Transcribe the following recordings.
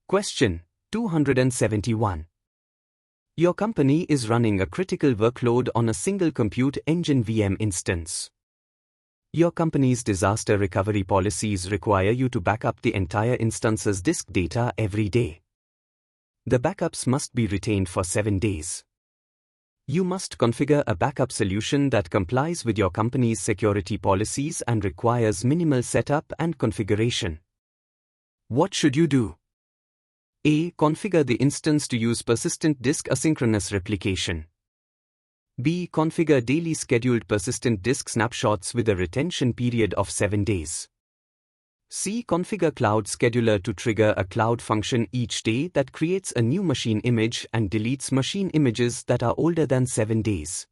Question 271. Your company is running a critical workload on a single compute engine VM instance. Your company's disaster recovery policies require you to back up the entire instance's disk data every day. The backups must be retained for 7 days. You must configure a backup solution that complies with your company's security policies and requires minimal setup and configuration. What should you do? A. Configure the instance to use persistent disk asynchronous replication. B. Configure daily scheduled persistent disk snapshots with a retention period of 7 days. C. Configure Cloud Scheduler to trigger a cloud function each day that creates a new machine image and deletes machine images that are older than 7 days.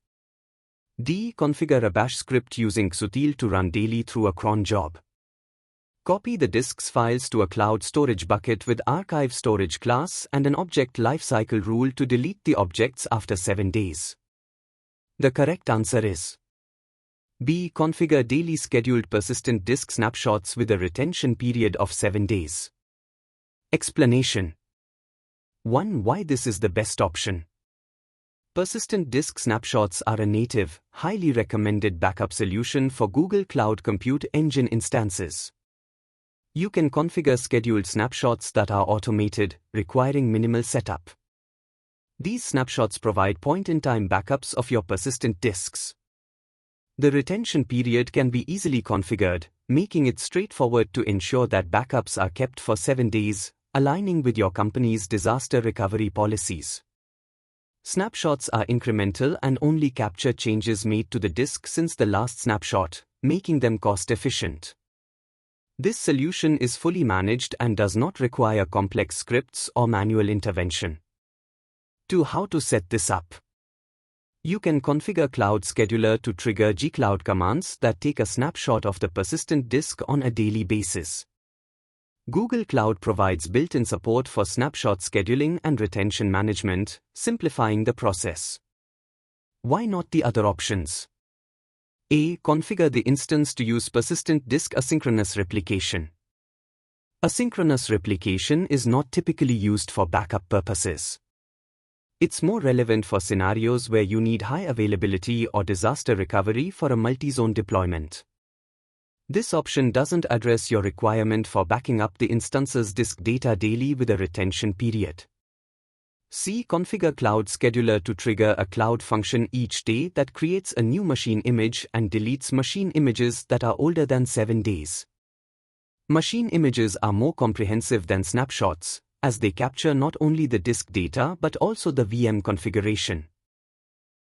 D. Configure a bash script using Sutil to run daily through a cron job. Copy the disk's files to a cloud storage bucket with archive storage class and an object lifecycle rule to delete the objects after 7 days. The correct answer is B. Configure daily scheduled persistent disk snapshots with a retention period of 7 days. Explanation 1. Why this is the best option. Persistent disk snapshots are a native, highly recommended backup solution for Google Cloud Compute Engine instances. You can configure scheduled snapshots that are automated, requiring minimal setup. These snapshots provide point-in-time backups of your persistent disks. The retention period can be easily configured, making it straightforward to ensure that backups are kept for 7 days, aligning with your company's disaster recovery policies. Snapshots are incremental and only capture changes made to the disk since the last snapshot, making them cost-efficient. This solution is fully managed and does not require complex scripts or manual intervention. 2. How to set this up. You can configure Cloud Scheduler to trigger gcloud commands that take a snapshot of the persistent disk on a daily basis. Google Cloud provides built-in support for snapshot scheduling and retention management, simplifying the process. Why not the other options? A. Configure the instance to use persistent disk asynchronous replication. Asynchronous replication is not typically used for backup purposes. It's more relevant for scenarios where you need high availability or disaster recovery for a multi-zone deployment. This option doesn't address your requirement for backing up the instance's disk data daily with a retention period. C. Configure Cloud Scheduler to trigger a cloud function each day that creates a new machine image and deletes machine images that are older than 7 days. Machine images are more comprehensive than snapshots, as they capture not only the disk data but also the VM configuration.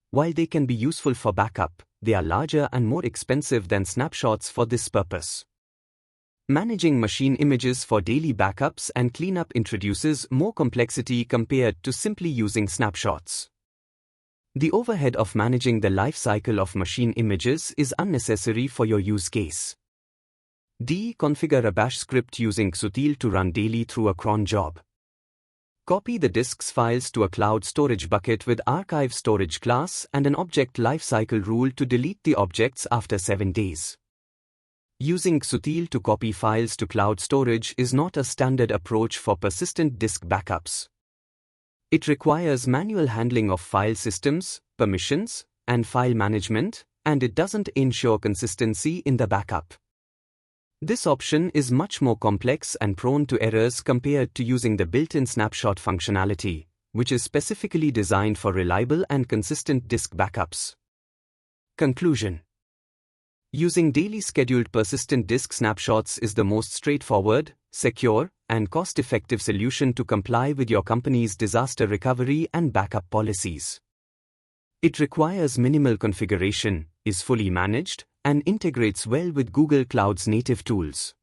While they can be useful for backup, they are larger and more expensive than snapshots for this purpose. Managing machine images for daily backups and cleanup introduces more complexity compared to simply using snapshots. The overhead of managing the life cycle of machine images is unnecessary for your use case. D. Configure a bash script using Sutil to run daily through a cron job. Copy the disk's files to a cloud storage bucket with archive storage class and an object lifecycle rule to delete the objects after 7 days. Using Sutil to copy files to cloud storage is not a standard approach for persistent disk backups. It requires manual handling of file systems, permissions, and file management, and it doesn't ensure consistency in the backup. This option is much more complex and prone to errors compared to using the built-in snapshot functionality, which is specifically designed for reliable and consistent disk backups. Conclusion. Using daily scheduled persistent disk snapshots is the most straightforward, secure, and cost-effective solution to comply with your company's disaster recovery and backup policies. It requires minimal configuration, is fully managed, and integrates well with Google Cloud's native tools.